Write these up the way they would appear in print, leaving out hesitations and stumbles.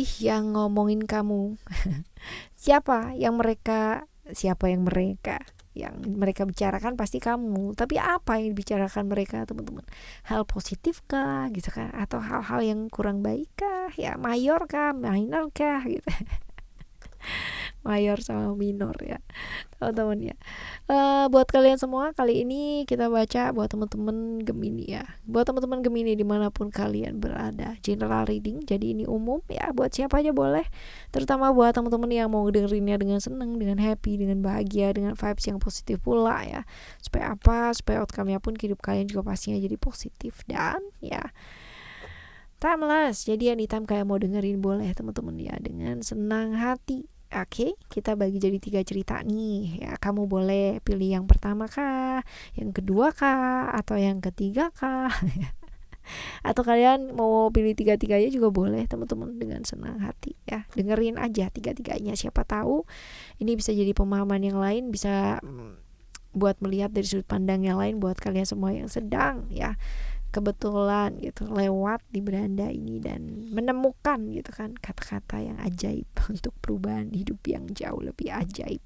sih yang ngomongin kamu? Siapa yang mereka yang mereka bicarakan pasti kamu, tapi apa yang dibicarakan mereka teman-teman? Hal positif kah gitu kan, atau hal-hal yang kurang baik kah, ya mayor kah, minor kah gitu. Mayor sama minor ya teman-teman ya. Buat kalian semua, kali ini kita baca buat teman-teman Gemini ya. Buat teman-teman Gemini dimanapun kalian berada, general reading, jadi ini umum ya, buat siapa aja boleh. Terutama buat teman-teman yang mau dengerinnya dengan seneng, dengan happy, dengan bahagia, dengan vibes yang positif pula ya. Supaya apa? Supaya outcome-nya pun hidup kalian juga pastinya jadi positif dan ya timeless. Jadi anytime kayak mau dengerin boleh teman-teman ya, dengan senang hati. Oke, kita bagi jadi 3 cerita nih ya. Kamu boleh pilih yang pertama kah, yang kedua kah, atau yang ketiga kah. Atau kalian mau pilih tiga-tiganya juga boleh teman-teman, dengan senang hati ya. Dengerin aja tiga-tiganya, siapa tahu ini bisa jadi pemahaman yang lain, bisa buat melihat dari sudut pandang yang lain buat kalian semua yang sedang ya kebetulan gitu lewat di beranda ini dan menemukan gitu kan kata-kata yang ajaib untuk perubahan hidup yang jauh lebih ajaib.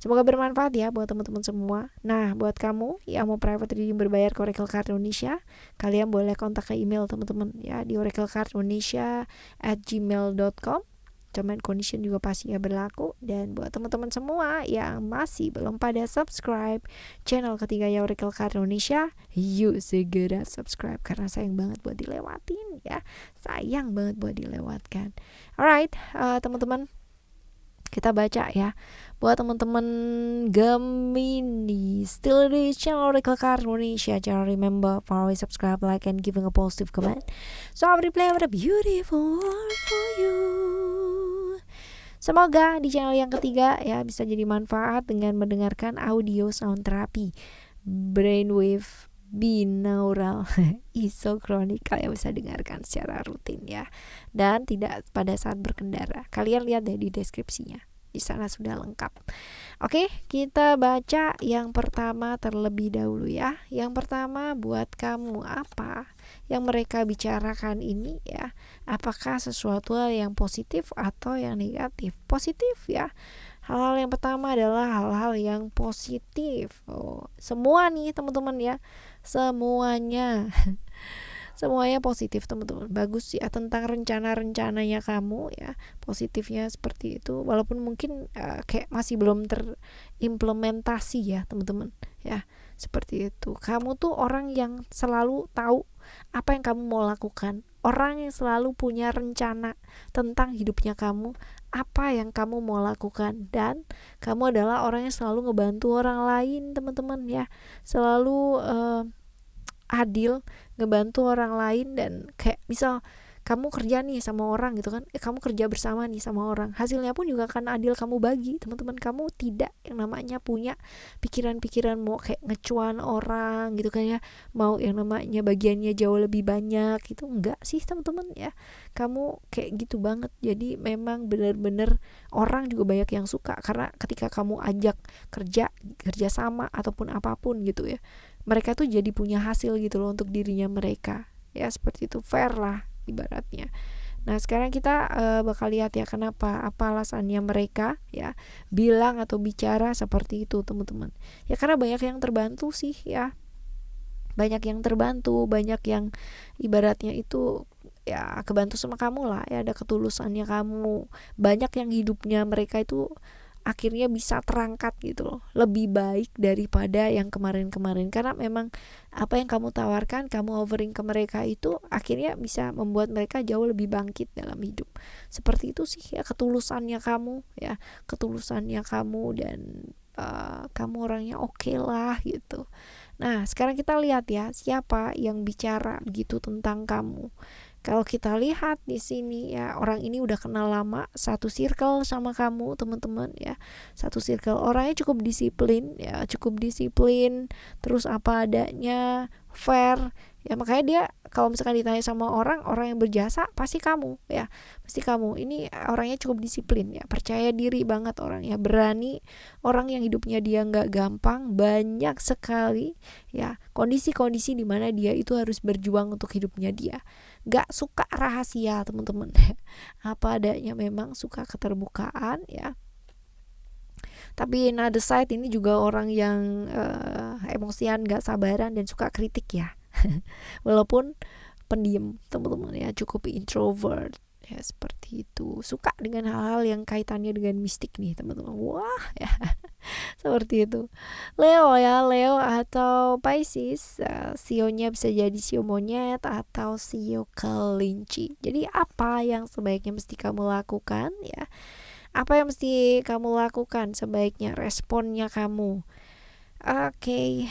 Semoga bermanfaat ya buat teman-teman semua. Nah, buat kamu yang mau private reading berbayar ke Oracle Card Indonesia, kalian boleh kontak ke email teman-teman ya di oraclecardindonesia@gmail.com. Term and condition juga pastinya berlaku. Dan buat teman-teman semua yang masih belum pada subscribe channel ketiganya Oracle Card Indonesia, yuk segera subscribe karena sayang banget buat dilewatin ya. Sayang banget buat dilewatkan. Alright, teman-teman, kita baca ya. Buat teman-teman Gemini, still di channel Oracle Card Indonesia, jangan remember follow, subscribe, like, and giving a positive comment. So I will replay with a beautiful word for you. Semoga di channel yang ketiga ya bisa jadi manfaat dengan mendengarkan audio sound therapy brainwave binaural isokronik. Kalian bisa dengarkan secara rutin ya, dan tidak pada saat berkendara. Kalian lihat deh di deskripsinya, di sana sudah lengkap. Oke, kita baca yang pertama terlebih dahulu ya. Yang pertama, buat kamu, apa yang mereka bicarakan ini ya? Apakah sesuatu yang positif atau yang negatif? Positif ya. Hal-hal yang pertama adalah hal-hal yang positif. Semua nih teman-teman ya, semuanya semuanya positif teman-teman. Bagus ya tentang rencana-rencananya kamu ya, positifnya seperti itu. Walaupun mungkin kayak masih belum terimplementasi ya teman-teman ya, seperti itu. Kamu tuh orang yang selalu tahu apa yang kamu mau lakukan, orang yang selalu punya rencana tentang hidupnya kamu, apa yang kamu mau lakukan, dan kamu adalah orang yang selalu ngebantu orang lain teman-teman ya, selalu adil, ngebantu orang lain. Dan kayak misal kamu kerja nih sama orang gitu kan, kamu kerja bersama nih sama orang, hasilnya pun juga akan adil kamu bagi teman-teman. Kamu tidak yang namanya punya pikiran-pikiran mau kayak ngecuan orang gitu kan ya, mau yang namanya bagiannya jauh lebih banyak gitu, enggak sih teman-teman ya. Kamu kayak gitu banget. Jadi memang benar-benar orang juga banyak yang suka karena ketika kamu ajak kerja sama ataupun apapun gitu ya, mereka tuh jadi punya hasil gitu loh untuk dirinya mereka ya, seperti itu. Fair lah ibaratnya. Nah, sekarang kita bakal lihat ya kenapa, apa alasannya mereka ya bilang atau bicara seperti itu teman-teman. Ya karena banyak yang terbantu sih ya. Banyak yang terbantu, banyak yang ibaratnya itu ya kebantu sama kamu lah ya, ada ketulusannya kamu. Banyak yang hidupnya mereka itu akhirnya bisa terangkat gitu loh, lebih baik daripada yang kemarin-kemarin, karena memang apa yang kamu tawarkan, kamu offering ke mereka itu akhirnya bisa membuat mereka jauh lebih bangkit dalam hidup. Seperti itu sih ya ketulusannya kamu ya, ketulusannya kamu, dan kamu orangnya oke lah gitu. Nah, sekarang kita lihat ya siapa yang bicara begitu tentang kamu. Kalau kita lihat di sini ya, orang ini udah kenal lama, satu circle sama kamu teman-teman ya, satu circle. Orangnya cukup disiplin ya, terus apa adanya, fair ya. Makanya dia kalau misalkan ditanya sama orang yang berjasa, pasti kamu ya, pasti kamu. Ini orangnya cukup disiplin ya, percaya diri banget orangnya, berani, orang yang hidupnya dia nggak gampang, banyak sekali ya kondisi-kondisi di mana dia itu harus berjuang untuk hidupnya dia. gak suka rahasia teman-teman. Apa adanya, memang suka keterbukaan ya. Tapi in other side ini juga orang yang emosian, gak sabaran, dan suka kritik ya. Walaupun pendiam teman-teman ya, cukup introvert ya, seperti itu. Suka dengan hal-hal yang kaitannya dengan mistik nih teman-teman. Wah ya. Seperti itu. Leo ya, Leo atau Pisces, sionya bisa jadi sio monyet atau sio kelinci. Jadi apa yang sebaiknya mesti kamu lakukan ya? Apa yang mesti kamu lakukan sebaiknya, responnya kamu? Oke,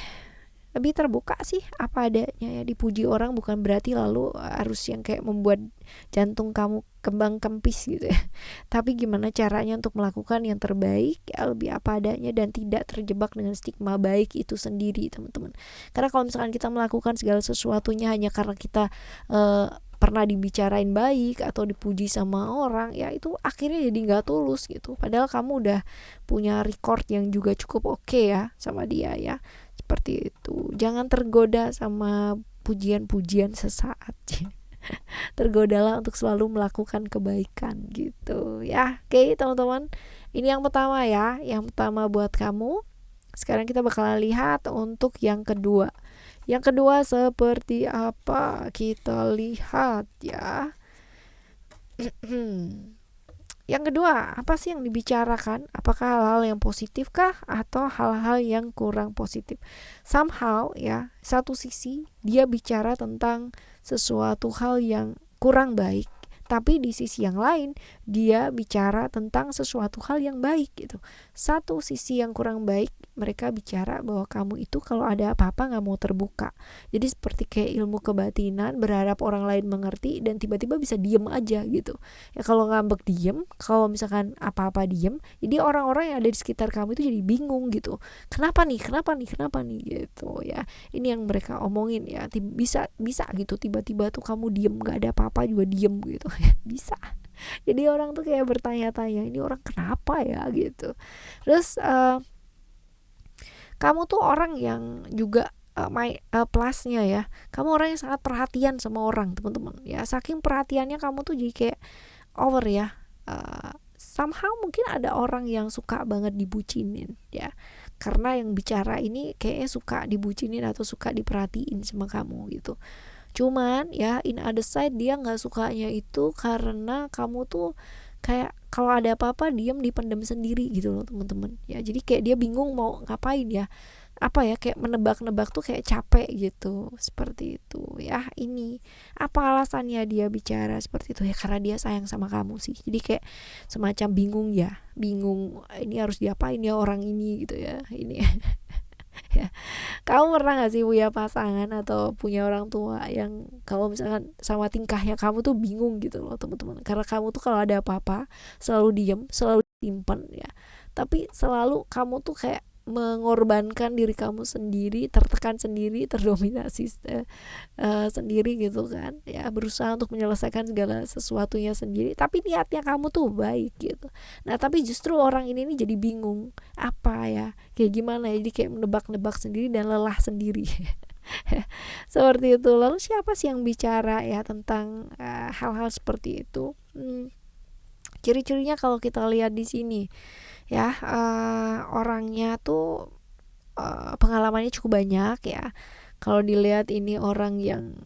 lebih terbuka sih apa adanya ya. Dipuji orang bukan berarti lalu harus yang kayak membuat jantung kamu kembang kempis gitu ya. Tapi gimana caranya untuk melakukan yang terbaik ya, lebih apa adanya, dan tidak terjebak dengan stigma baik itu sendiri teman-teman. Karena kalau misalkan kita melakukan segala sesuatunya hanya karena kita pernah dibicarain baik atau dipuji sama orang ya, itu akhirnya jadi nggak tulus gitu. Padahal kamu udah punya record yang juga cukup oke ya sama dia ya. Seperti itu. Jangan tergoda sama pujian-pujian sesaat. Tergodalah untuk selalu melakukan kebaikan gitu ya. Oke teman-teman, ini yang pertama ya, yang pertama buat kamu. Sekarang kita bakalan lihat untuk yang kedua. Yang kedua seperti apa, kita lihat ya. Yang kedua, apa sih yang dibicarakan? Apakah hal-hal yang positif kah atau hal-hal yang kurang positif? Somehow ya, satu sisi dia bicara tentang sesuatu hal yang kurang baik, tapi di sisi yang lain dia bicara tentang sesuatu hal yang baik gitu. Satu sisi yang kurang baik, mereka bicara bahwa kamu itu kalau ada apa-apa gak mau terbuka. Jadi seperti kayak ilmu kebatinan, berharap orang lain mengerti dan tiba-tiba bisa diem aja gitu. Ya kalau ngambek diem, kalau misalkan apa-apa diem, jadi orang-orang yang ada di sekitar kamu itu jadi bingung gitu. Kenapa nih gitu ya. Ini yang mereka omongin ya. Bisa gitu tiba-tiba tuh kamu diem, gak ada apa-apa juga diem gitu. Bisa. Jadi orang tuh kayak bertanya-tanya, ini orang kenapa ya gitu. Terus kamu tuh orang yang juga plusnya ya, kamu orang yang sangat perhatian sama orang teman-teman ya. Saking perhatiannya kamu tuh jadi kayak over ya. Somehow mungkin ada orang yang suka banget dibucinin ya, karena yang bicara ini kayaknya suka dibucinin atau suka diperhatiin sama kamu gitu. Cuman ya in other side dia nggak sukanya itu karena kamu tuh kayak kalau ada apa-apa diem dipendam sendiri gitu loh teman-teman ya. Jadi kayak dia bingung mau ngapain ya, apa ya, kayak menebak-nebak tuh kayak capek gitu. Seperti itu ya. Ini apa alasannya dia bicara seperti itu ya, karena dia sayang sama kamu sih. Jadi kayak semacam bingung ini harus diapain ya orang ini gitu ya. Ini ya. Kamu pernah gak sih punya pasangan atau punya orang tua yang kalau misalkan sama tingkahnya kamu tuh bingung gitu loh teman-teman. Karena kamu tuh kalau ada apa-apa selalu diem, selalu simpen ya. Tapi selalu kamu tuh kayak mengorbankan diri kamu sendiri, tertekan sendiri, terdominasi sendiri gitu kan ya, berusaha untuk menyelesaikan segala sesuatunya sendiri, tapi niatnya kamu tuh baik gitu. Nah tapi justru orang ini jadi bingung apa ya, kayak gimana ya, jadi kayak menebak-nebak sendiri dan lelah sendiri. Seperti itu. Lalu siapa sih yang bicara ya tentang hal-hal seperti itu? Ciri-cirinya kalau kita lihat di sini ya, orangnya tuh pengalamannya cukup banyak ya. Kalau dilihat ini orang yang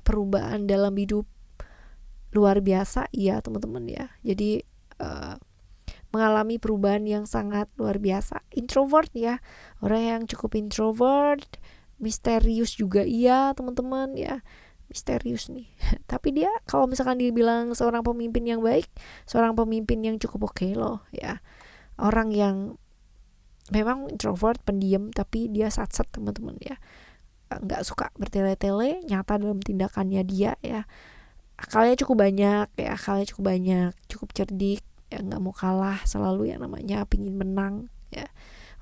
perubahan dalam hidup luar biasa ya teman-teman ya. Jadi mengalami perubahan yang sangat luar biasa. Introvert ya, orang yang cukup introvert, misterius juga iya teman-teman ya. Misterius nih. Tapi dia kalau misalkan dibilang seorang pemimpin yang baik, seorang pemimpin yang cukup oke loh ya. Orang yang memang introvert, pendiam, tapi dia satset teman-teman ya. Nggak suka bertele-tele, nyata dalam tindakannya dia ya. Akalnya cukup banyak ya, cukup cerdik ya, nggak mau kalah, selalu yang namanya pingin menang ya.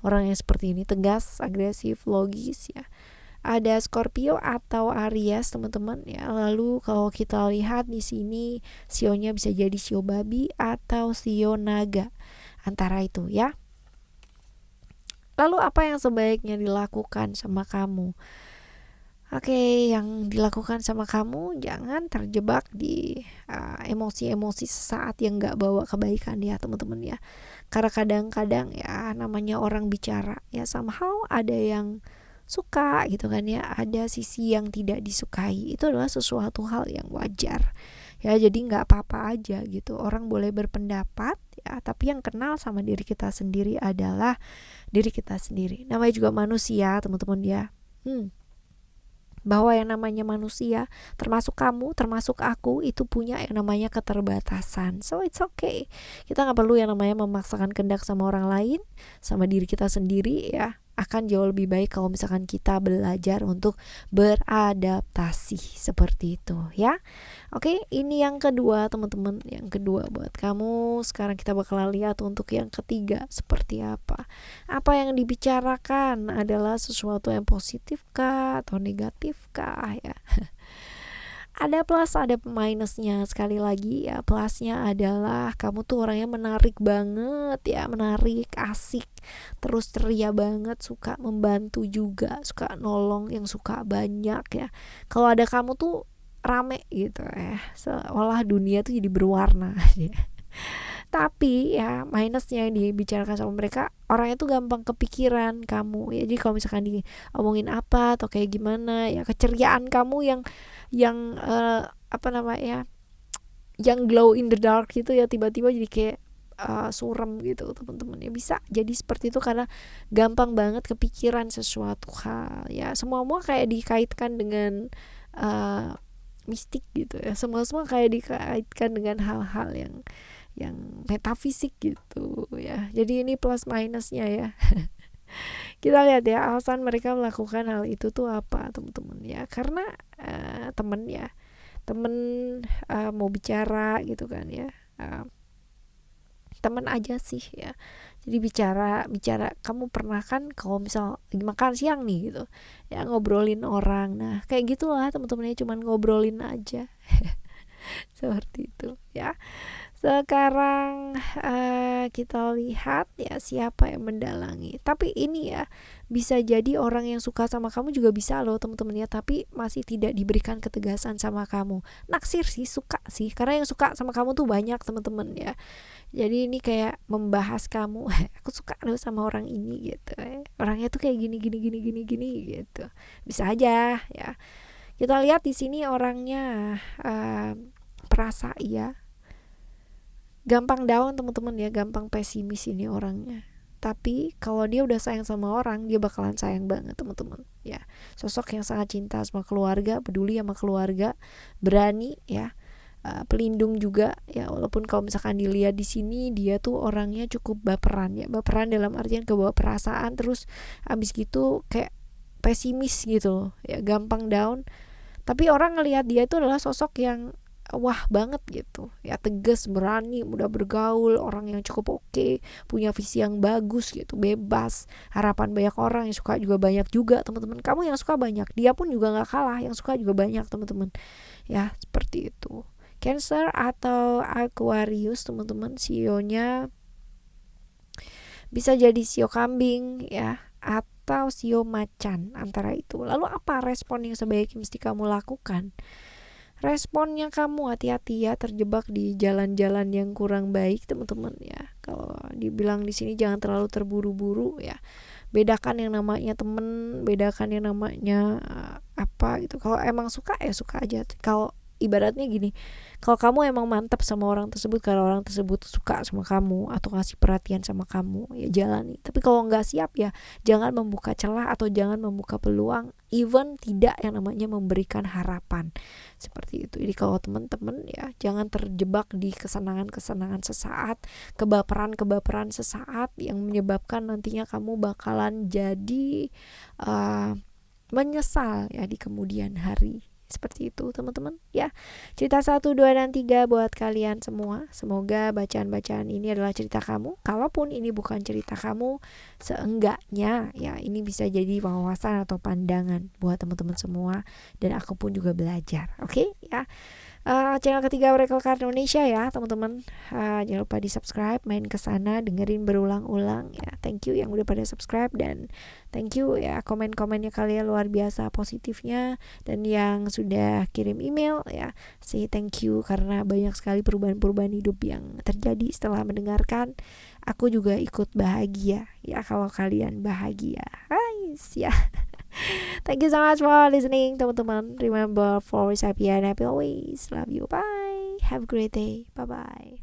Orang yang seperti ini tegas, agresif, logis ya. Ada Scorpio atau Aries teman-teman ya. Lalu kalau kita lihat di sini sionya bisa jadi sio babi atau sio naga, antara itu ya. Lalu apa yang sebaiknya dilakukan sama kamu? Oke, yang dilakukan sama kamu jangan terjebak di emosi-emosi sesaat yang gak bawa kebaikan ya teman-teman ya. Karena kadang-kadang ya namanya orang bicara ya somehow ada yang suka gitu kan ya, ada sisi yang tidak disukai. Itu adalah sesuatu hal yang wajar ya, jadi nggak apa-apa aja gitu, orang boleh berpendapat ya, tapi yang kenal sama diri kita sendiri adalah diri kita sendiri. Namanya juga manusia teman-teman ya. Bahwa yang namanya manusia, termasuk kamu, termasuk aku, itu punya yang namanya keterbatasan. So it's okay. Kita nggak perlu yang namanya memaksakan kehendak sama orang lain, sama diri kita sendiri ya. Akan jauh lebih baik kalau misalkan kita belajar untuk beradaptasi seperti itu ya. Oke, ini yang kedua teman-teman. Yang kedua buat kamu. Sekarang kita bakal lihat untuk yang ketiga seperti apa. Apa yang dibicarakan adalah sesuatu yang positif kah atau negatif kah ya. Ada plus, ada minusnya. Sekali lagi ya, plusnya adalah kamu tuh orangnya menarik banget ya, menarik, asik, terus ceria banget, suka membantu juga, suka nolong, yang suka banyak ya. Kalau ada kamu tuh rame gitu ya, seolah dunia tuh jadi berwarna ya. Tapi ya minusnya yang dibicarakan sama mereka, orangnya tuh gampang kepikiran kamu ya. Jadi kalau misalkan diomongin apa atau kayak gimana ya, keceriaan kamu yang apa namanya, yang glow in the dark gitu ya, tiba-tiba jadi kayak suram gitu teman-teman ya. Bisa jadi seperti itu karena gampang banget kepikiran sesuatu hal ya. Semua kayak dikaitkan dengan uh, mistik gitu ya. Semua kayak dikaitkan dengan hal-hal yang metafisik gitu ya. Jadi ini plus minusnya ya. Kita lihat ya alasan mereka melakukan hal itu tuh apa teman-teman ya. Karena temen ya, temen mau bicara gitu kan ya. Temen aja sih ya. Jadi bicara kamu pernah kan kalau misal lagi makan siang nih gitu ya, ngobrolin orang. Nah kayak gitulah teman-temannya, cuman ngobrolin aja. Seperti itu ya. Sekarang kita lihat ya siapa yang mendalangi. Tapi ini ya bisa jadi orang yang suka sama kamu juga bisa loh teman-teman ya, tapi masih tidak diberikan ketegasan sama kamu. Naksir sih, suka sih, karena yang suka sama kamu tuh banyak teman-teman ya. Jadi ini kayak membahas kamu. Aku suka loh sama orang ini gitu. Orangnya tuh kayak gini gini gini gini gini gitu. Bisa aja ya. Kita lihat di sini orangnya perasa ya, gampang down teman-teman ya, gampang pesimis ini orangnya. Tapi kalau dia udah sayang sama orang, dia bakalan sayang banget teman-teman ya. Sosok yang sangat cinta sama keluarga, peduli sama keluarga, berani ya, pelindung juga ya. Walaupun kalau misalkan dilihat di sini dia tuh orangnya cukup baperan ya, baperan dalam artian kebawa perasaan, terus abis gitu kayak pesimis gitu loh ya, gampang down. Tapi orang ngelihat dia itu adalah sosok yang wah banget gitu ya, tegas, berani, mudah bergaul, orang yang cukup oke, punya visi yang bagus gitu, bebas, harapan banyak orang, yang suka juga banyak juga teman-teman. Kamu yang suka banyak, dia pun juga nggak kalah, yang suka juga banyak teman-teman ya. Seperti itu. Cancer atau Aquarius teman-teman, sionya bisa jadi sio kambing ya, atau sio macan, antara itu. Lalu apa respon yang sebaiknya mesti kamu lakukan? Responnya kamu hati-hati ya, terjebak di jalan-jalan yang kurang baik teman-teman ya. Kalau dibilang di sini jangan terlalu terburu-buru ya. Bedakan yang namanya temen, bedakan yang namanya apa gitu. Kalau emang suka ya suka aja. Kalau ibaratnya gini, kalau kamu emang mantap sama orang tersebut, kalau orang tersebut suka sama kamu atau ngasih perhatian sama kamu, ya jalani. Tapi kalau nggak siap ya jangan membuka celah atau jangan membuka peluang, even tidak yang namanya memberikan harapan. Seperti itu. Jadi kalau teman-teman ya jangan terjebak di kesenangan-kesenangan sesaat, kebaperan-kebaperan sesaat yang menyebabkan nantinya kamu bakalan jadi menyesal ya di kemudian hari. Seperti itu teman-teman ya. Cerita 1, 2, dan 3 buat kalian semua. Semoga bacaan-bacaan ini adalah cerita kamu. Kalaupun ini bukan cerita kamu, seenggaknya ya ini bisa jadi wawasan atau pandangan buat teman-teman semua. Dan aku pun juga belajar. Oke ya. Channel ketiga Oracle Card Indonesia ya teman-teman. Jangan lupa di subscribe, main ke sana, dengerin berulang-ulang ya. Thank you yang udah pada subscribe, dan thank you ya komen-komennya kalian luar biasa positifnya, dan yang sudah kirim email ya, say thank you karena banyak sekali perubahan-perubahan hidup yang terjadi setelah mendengarkan. Aku juga ikut bahagia ya kalau kalian bahagia. Hai, ya. Thank you so much for listening, teman-teman. Remember, for always happy and happy always. Love you. Bye. Have a great day. Bye bye.